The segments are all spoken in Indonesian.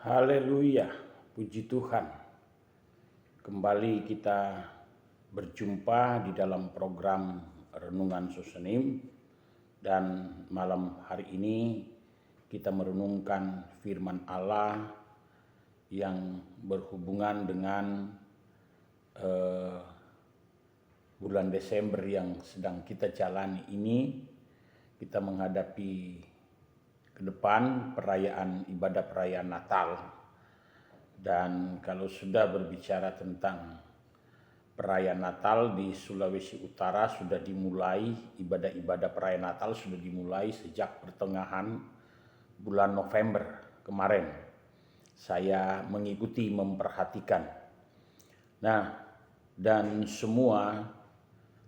Haleluya, puji Tuhan. Kembali kita berjumpa di dalam program Renungan Susenim, dan malam hari ini kita merenungkan firman Allah yang berhubungan dengan bulan Desember yang sedang kita jalani ini. Kita menghadapi ke depan ibadah perayaan Natal. Dan kalau sudah berbicara tentang perayaan Natal di Sulawesi Utara, sudah dimulai ibadah-ibadah perayaan Natal sudah dimulai sejak pertengahan bulan November kemarin. Saya mengikuti, memperhatikan. Nah, dan semua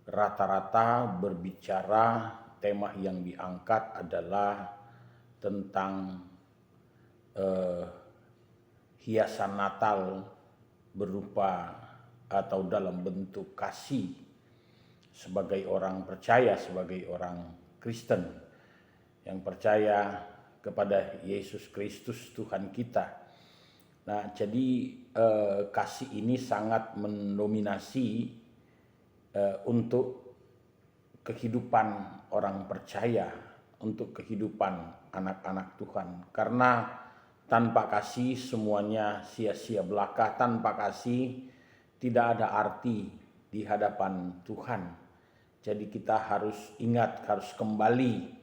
rata-rata berbicara, tema yang diangkat adalah tentang hiasan Natal berupa atau dalam bentuk kasih sebagai orang percaya, sebagai orang Kristen yang percaya kepada Yesus Kristus Tuhan kita. Nah, jadi kasih ini sangat mendominasi untuk kehidupan orang percaya, untuk kehidupan anak-anak Tuhan. Karena tanpa kasih semuanya sia-sia belaka, tanpa kasih tidak ada arti di hadapan Tuhan. Jadi kita harus ingat, harus kembali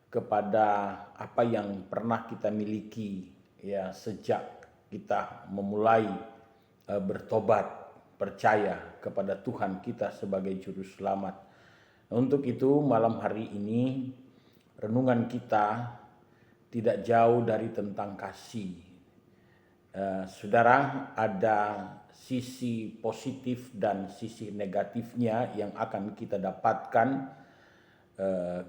kepada apa yang pernah kita miliki ya sejak kita memulai bertobat, percaya kepada Tuhan kita sebagai juru selamat. Untuk itu malam hari ini renungan kita tidak jauh dari tentang kasih. Saudara, ada sisi positif dan sisi negatifnya yang akan kita dapatkan,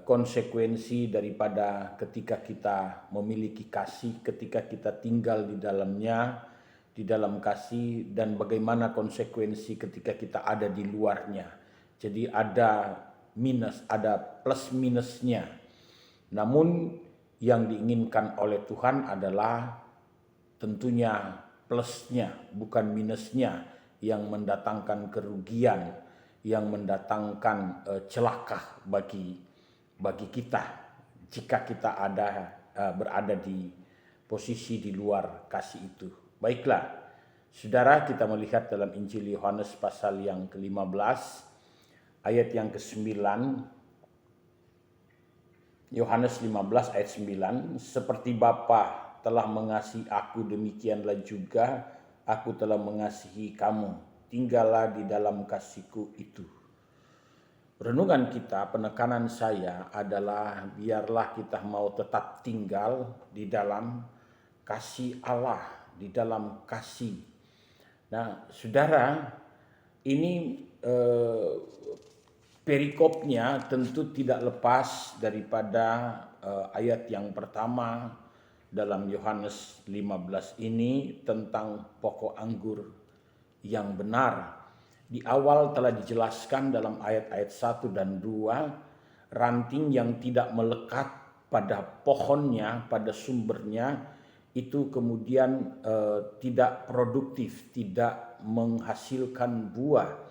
konsekuensi daripada ketika kita memiliki kasih, ketika kita tinggal di dalamnya, di dalam kasih, dan bagaimana konsekuensi ketika kita ada di luarnya. Jadi ada minus, ada plus minusnya. Namun yang diinginkan oleh Tuhan adalah tentunya plusnya, bukan minusnya, yang mendatangkan kerugian, yang mendatangkan celaka bagi kita jika kita berada di posisi di luar kasih itu. Baiklah, saudara, kita melihat dalam Injil Yohanes pasal yang ke-15 ayat yang ke-9. Yohanes 15 ayat 9, seperti Bapa telah mengasihi aku, demikianlah juga aku telah mengasihi kamu. Tinggallah di dalam kasihku itu. Renungan kita, penekanan saya adalah biarlah kita mau tetap tinggal di dalam kasih Allah, di dalam kasih. Nah, saudara, ini perikopnya tentu tidak lepas daripada ayat yang pertama dalam Yohanes 15 ini tentang pokok anggur yang benar. Di awal telah dijelaskan dalam ayat-ayat 1 dan 2, ranting yang tidak melekat pada pohonnya, pada sumbernya, itu kemudian tidak produktif, tidak menghasilkan buah.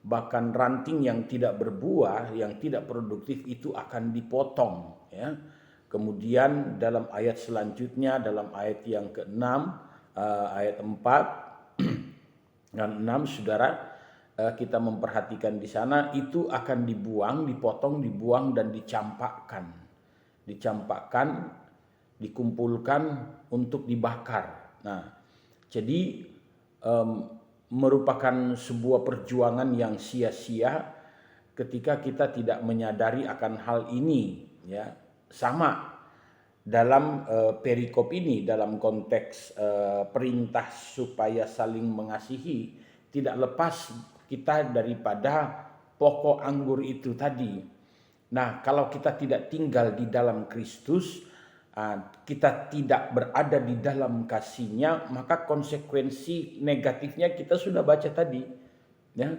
Bahkan ranting yang tidak berbuah, yang tidak produktif itu akan dipotong ya. Kemudian dalam ayat selanjutnya, dalam ayat yang ke-6, ayat 4 dan 6, saudara, kita memperhatikan di sana itu akan dibuang, dipotong, dibuang dan dicampakkan. Dicampakkan, dikumpulkan untuk dibakar. Nah, jadi merupakan sebuah perjuangan yang sia-sia ketika kita tidak menyadari akan hal ini ya. Sama dalam perikop ini, dalam konteks perintah supaya saling mengasihi, tidak lepas kita daripada pokok anggur itu tadi. Nah, kalau kita tidak tinggal di dalam Kristus, kita tidak berada di dalam kasihnya, maka konsekuensi negatifnya kita sudah baca tadi ya,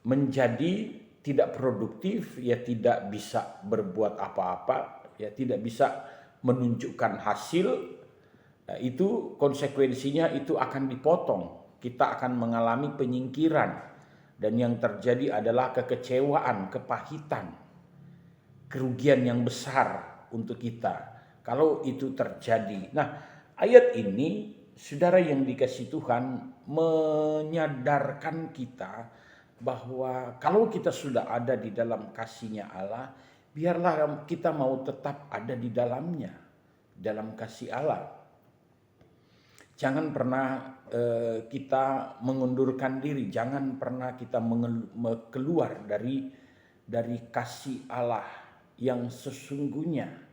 menjadi tidak produktif, ya tidak bisa berbuat apa-apa, ya tidak bisa menunjukkan hasil, Nah, itu konsekuensinya itu akan dipotong. Kita akan mengalami penyingkiran. Dan yang terjadi adalah kekecewaan, kepahitan, kerugian yang besar untuk kita kalau itu terjadi. Nah, ayat ini, saudara yang dikasihi Tuhan, menyadarkan kita bahwa kalau kita sudah ada di dalam kasih-Nya Allah, biarlah kita mau tetap ada di dalamnya, dalam kasih Allah. Jangan pernah kita mengundurkan diri, jangan pernah kita keluar dari kasih Allah yang sesungguhnya.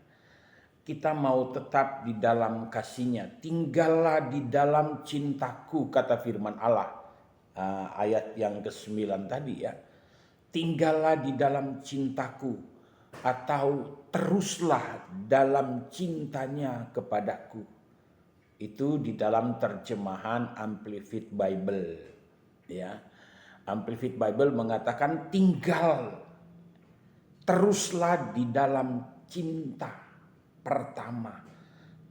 Kita mau tetap di dalam kasih-Nya. Tinggallah di dalam cintaku, kata firman Allah. Ayat yang ke-9 tadi ya. Tinggallah di dalam cintaku, atau teruslah dalam cintanya kepadaku. Itu di dalam terjemahan Amplified Bible. Ya. Amplified Bible mengatakan tinggal, teruslah di dalam cinta pertama,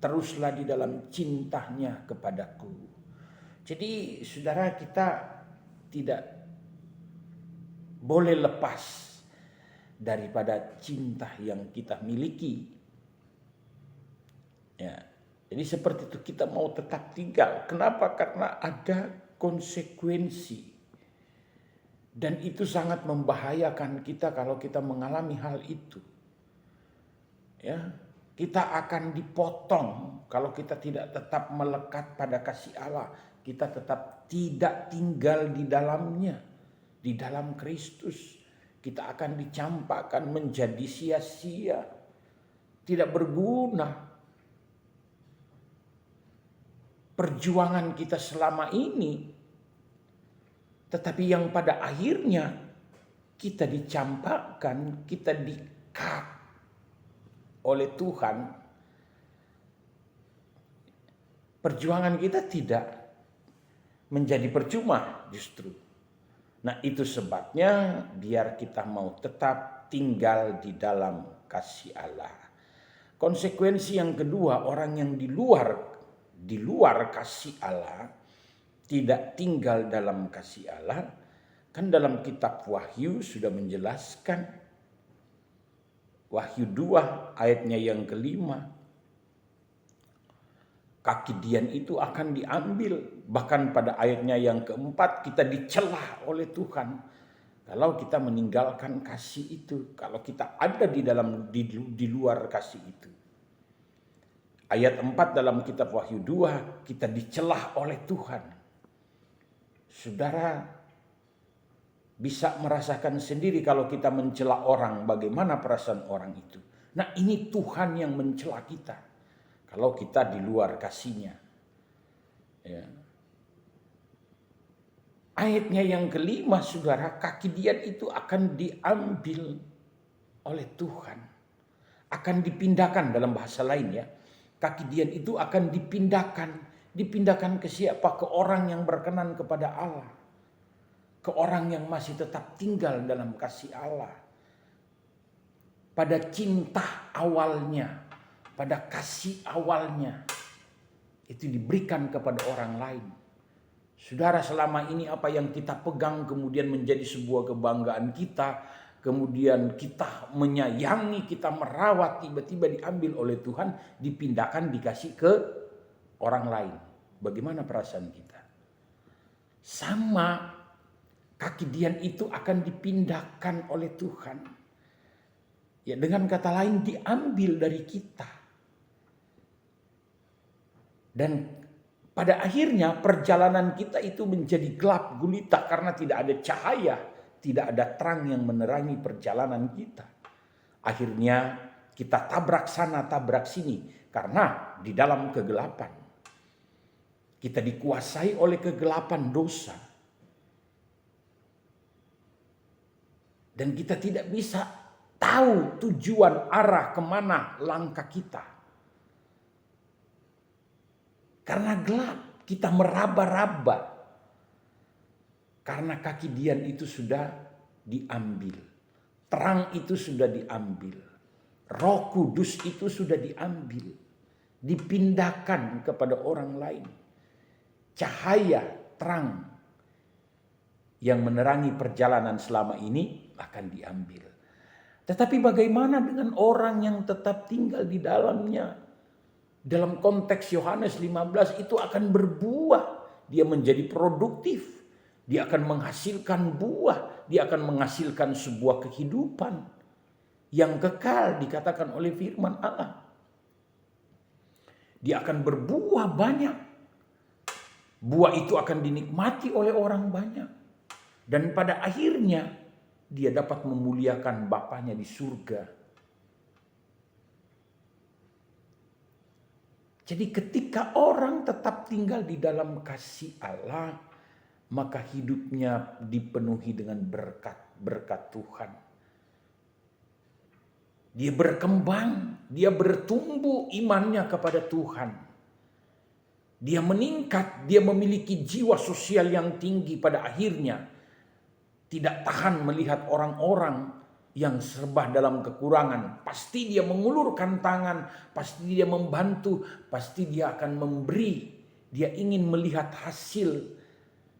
teruslah di dalam cintanya kepadaku. Jadi saudara, kita tidak boleh lepas daripada cinta yang kita miliki. Ya, jadi seperti itu, kita mau tetap tinggal. Kenapa? Karena ada konsekuensi. Dan itu sangat membahayakan kita kalau kita mengalami hal itu. Ya, kita akan dipotong kalau kita tidak tetap melekat pada kasih Allah. Kita tetap tidak tinggal di dalamnya, di dalam Kristus. Kita akan dicampakkan menjadi sia-sia, tidak berguna. Perjuangan kita selama ini, tetapi yang pada akhirnya kita dicampakkan, kita di-cut oleh Tuhan. Perjuangan kita tidak menjadi percuma justru. Nah, itu sebabnya biar kita mau tetap tinggal di dalam kasih Allah. Konsekuensi yang kedua, orang yang di luar kasih Allah, tidak tinggal dalam kasih Allah, kan dalam kitab Wahyu sudah menjelaskan, Wahyu 2 ayatnya yang ke-5, kaki Dian itu akan diambil. Bahkan pada ayatnya yang ke-4 kita dicela oleh Tuhan kalau kita meninggalkan kasih itu, kalau kita ada di luar kasih itu. Ayat 4 dalam kitab Wahyu 2, kita dicela oleh Tuhan. Saudara bisa merasakan sendiri kalau kita mencela orang, bagaimana perasaan orang itu. Nah, ini Tuhan yang mencela kita kalau kita di luar kasih-Nya. Ya. Ayatnya yang ke-5, saudara, kaki Dian itu akan diambil oleh Tuhan. Akan dipindahkan, dalam bahasa lain ya. Kaki Dian itu akan dipindahkan. Dipindahkan ke siapa? Ke orang yang berkenan kepada Allah. Ke orang yang masih tetap tinggal dalam kasih Allah. Pada cinta awalnya, pada kasih awalnya, itu diberikan kepada orang lain. Saudara, selama ini apa yang kita pegang kemudian menjadi sebuah kebanggaan kita, kemudian kita menyayangi, kita merawat, tiba-tiba diambil oleh Tuhan, dipindahkan, dikasih ke orang lain. Bagaimana perasaan kita? Sama, kaki Dian itu akan dipindahkan oleh Tuhan. Ya, dengan kata lain, diambil dari kita. Dan pada akhirnya perjalanan kita itu menjadi gelap gulita karena tidak ada cahaya, tidak ada terang yang menerangi perjalanan kita. Akhirnya kita tabrak sana, tabrak sini karena di dalam kegelapan. Kita dikuasai oleh kegelapan dosa. Dan kita tidak bisa tahu tujuan arah kemana langkah kita. Karena gelap, kita meraba-raba. Karena kaki Dian itu sudah diambil. Terang itu sudah diambil. Roh Kudus itu sudah diambil. dipindahkan kepada orang lain. Cahaya terang yang menerangi perjalanan selama ini akan diambil. Tetapi bagaimana dengan orang yang tetap tinggal di dalamnya? Dalam konteks Yohanes 15 itu akan berbuah. Dia menjadi produktif. Dia akan menghasilkan buah. Dia akan menghasilkan sebuah kehidupan yang kekal, dikatakan oleh firman Allah. Dia akan berbuah banyak. Buah itu akan dinikmati oleh orang banyak. Dan pada akhirnya dia dapat memuliakan Bapanya di surga. Jadi ketika orang tetap tinggal di dalam kasih Allah, maka hidupnya dipenuhi dengan berkat Tuhan. Dia berkembang, dia bertumbuh imannya kepada Tuhan. Dia meningkat, dia memiliki jiwa sosial yang tinggi pada akhirnya. Tidak tahan melihat orang-orang yang serba dalam kekurangan. Pasti dia mengulurkan tangan, pasti dia membantu, pasti dia akan memberi. Dia ingin melihat hasil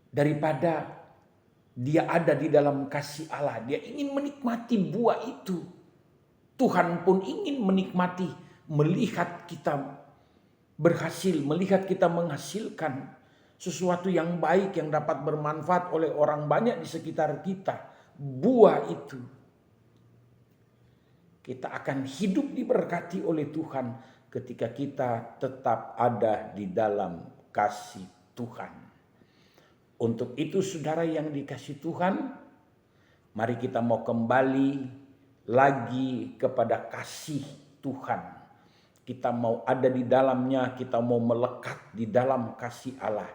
daripada dia ada di dalam kasih Allah. Dia ingin menikmati buah itu. Tuhan pun ingin menikmati, melihat kita berhasil, melihat kita menghasilkan sesuatu yang baik yang dapat bermanfaat oleh orang banyak di sekitar kita. Buah itu. Kita akan hidup diberkati oleh Tuhan ketika kita tetap ada di dalam kasih Tuhan. Untuk itu saudara yang dikasih Tuhan, mari kita mau kembali lagi kepada kasih Tuhan. Kita mau ada di dalamnya, kita mau melekat di dalam kasih Allah.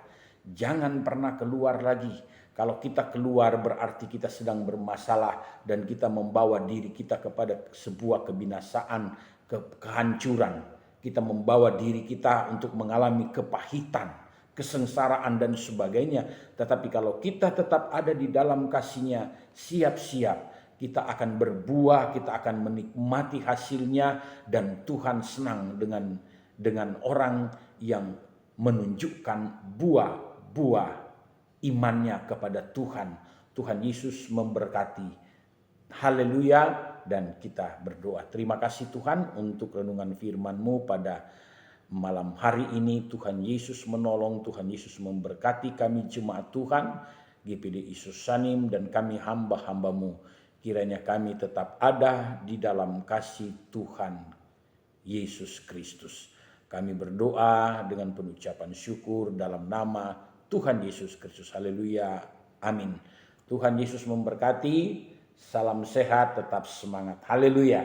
Jangan pernah keluar lagi. Kalau kita keluar berarti kita sedang bermasalah dan kita membawa diri kita kepada sebuah kebinasaan, kehancuran. Kita membawa diri kita untuk mengalami kepahitan, kesengsaraan dan sebagainya. Tetapi kalau kita tetap ada di dalam kasih-Nya, siap-siap kita akan berbuah, kita akan menikmati hasilnya, dan Tuhan senang dengan orang yang menunjukkan buah imannya kepada Tuhan. Tuhan Yesus memberkati. Haleluya. Dan kita berdoa. Terima kasih Tuhan untuk renungan firman-Mu pada malam hari ini. Tuhan Yesus menolong, Tuhan Yesus memberkati kami jemaat Tuhan, GPD Yesus Sanim, dan kami hamba-hamba-Mu. Kiranya kami tetap ada di dalam kasih Tuhan Yesus Kristus. Kami berdoa dengan pengucapan syukur dalam nama Tuhan Yesus Kristus. Haleluya. Amin. Tuhan Yesus memberkati. Salam sehat, tetap semangat. Haleluya.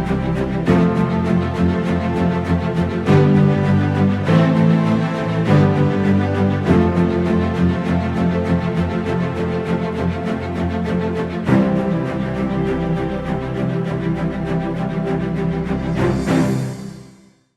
Tuhan.